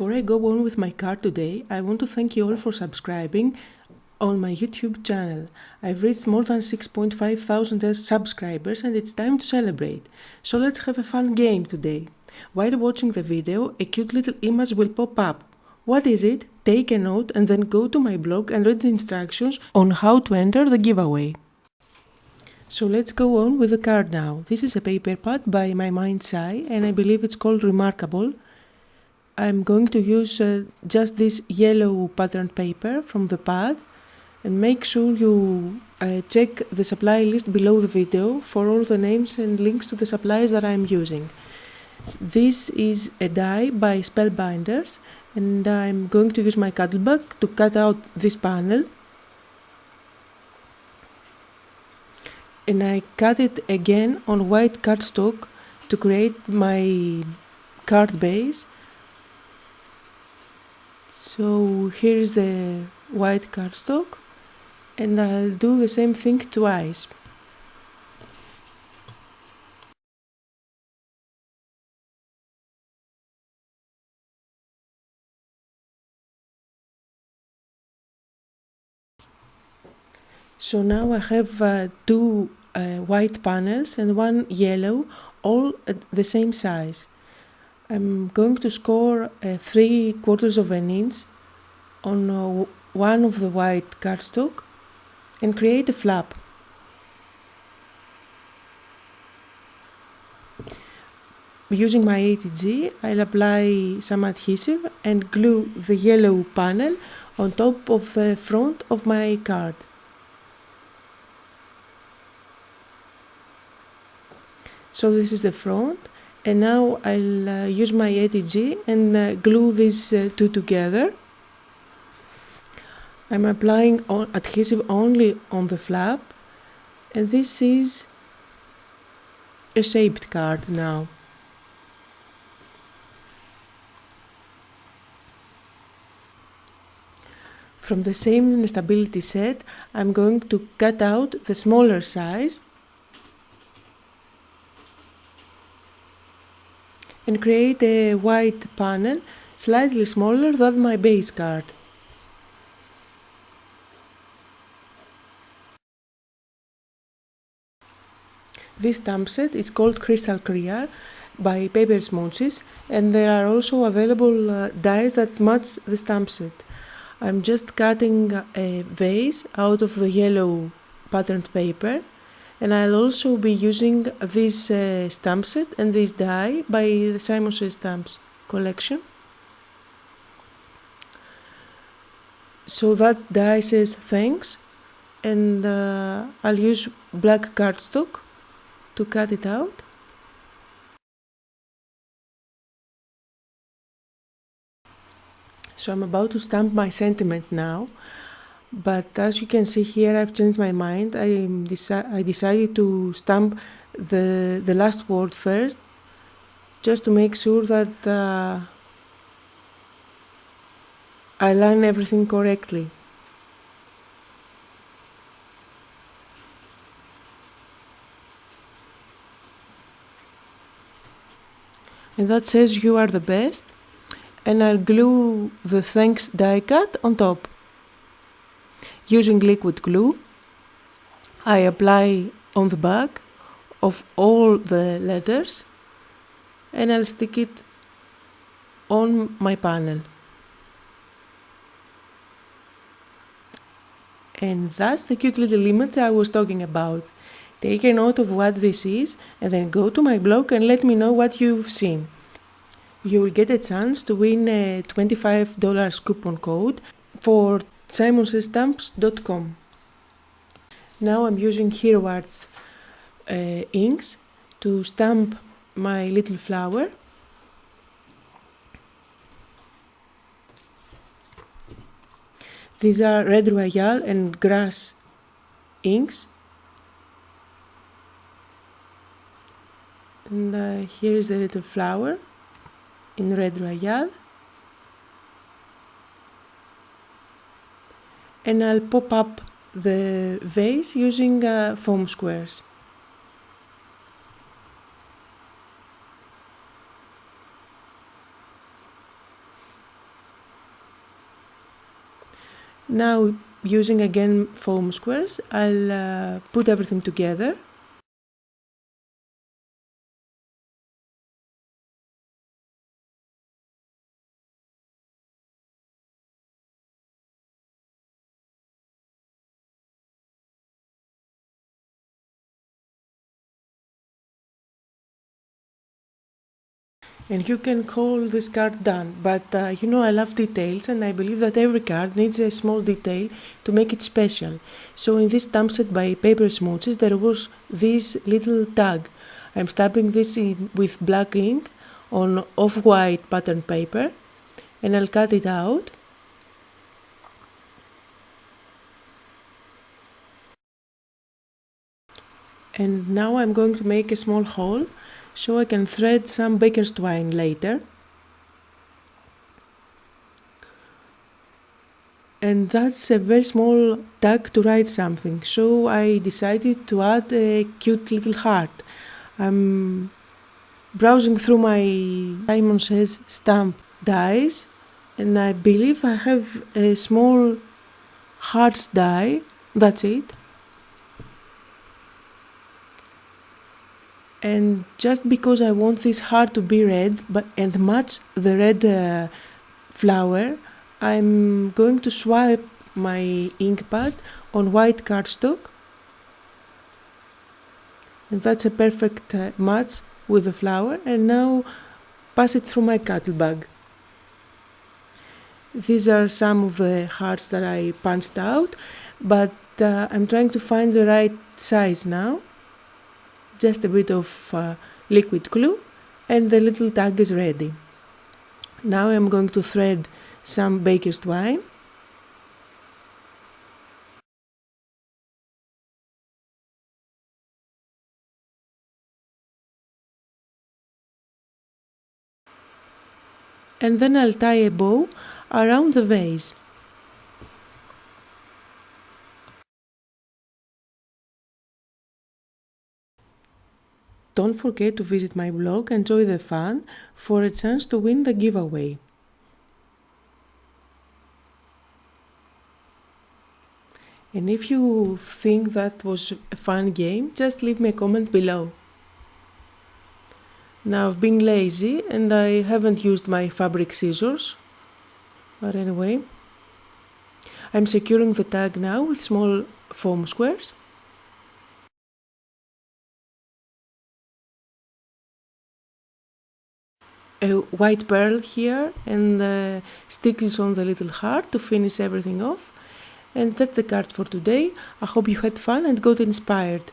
Before I go on with my card today, I want to thank you all for subscribing on my YouTube channel. I've reached more than 6.5 thousand subscribers and it's time to celebrate. So let's have a fun game today. While watching the video, a cute little image will pop up. What is it? Take a note and then go to my blog and read the instructions on how to enter the giveaway. So let's go on with the card now. This is a paper pad by My Mind's Eye and I believe it's called Remarkable. I'm going to use just this yellow patterned paper from the pad, and make sure you check the supply list below the video for all the names and links to the supplies that I'm using. This is a die by Spellbinders and I'm going to use my cuttlebug to cut out this panel. And I cut it again on white cardstock to create my card base. So here is the white cardstock and I'll do the same thing twice. So now I have two white panels and one yellow, all at the same size. I'm going to score 3/4 of an inch on one of the white cardstock and create a flap. Using my ATG, I'll apply some adhesive and glue the yellow panel on top of the front of my card. So this is the front, and now I'll use my ATG and glue these two together. I'm applying adhesive only on the flap, and this is a shaped card now. From the same stability set, I'm going to cut out the smaller size and create a white panel slightly smaller than my base card. This stamp set is called Crystal Clear by Paper Smooches, and there are also available dies that match the stamp set. I'm just cutting a vase out of the yellow patterned paper, and I'll also be using this stamp set and this die by the Simon Says Stamps collection. So that die says thanks, and I'll use black cardstock to cut it out. So I'm about to stamp my sentiment now, but as you can see here, I've changed my mind. I decided to stamp the last word first, just to make sure that I line everything correctly. And that says you are the best, and I'll glue the thanks die cut on top. Using liquid glue, I apply on the back of all the letters and I'll stick it on my panel. And that's the cute little image I was talking about. Take a note of what this is and then go to my blog and let me know what you've seen. You will get a chance to win a $25 coupon code for simonsaysstamps.com. Now I'm using Hero Arts inks to stamp my little flower. These are Red Royale and Grass inks. And here is the little flower in Red Royale. And I'll pop up the vase using foam squares. Now, using again foam squares, I'll put everything together. And you can call this card done, but you know I love details and I believe that every card needs a small detail to make it special. So in this stamp set by Paper Smooches there was this little tag. I'm stamping this in with black ink on off-white pattern paper and I'll cut it out. And now I'm going to make a small hole so I can thread some baker's twine later. And that's a very small tag to write something, so I decided to add a cute little heart. I'm browsing through my Simon Says stamp dies and I believe I have a small hearts die, that's it. And just because I want this heart to be red and match the red flower, I'm going to swipe my ink pad on white cardstock, and that's a perfect match with the flower. And now pass it through my cattle bag. These are some of the hearts that I punched out, but I'm trying to find the right size now. Just a bit of liquid glue and the little tag is ready. Now I'm going to thread some baker's twine. And then I'll tie a bow around the vase. Don't forget to visit my blog and enjoy the fun for a chance to win the giveaway. And if you think that was a fun game, just leave me a comment below. Now I've been lazy and I haven't used my fabric scissors, but anyway, I'm securing the tag now with small foam squares. A white pearl here and stickles on the little heart to finish everything off. And that's the card for today. I hope you had fun and got inspired.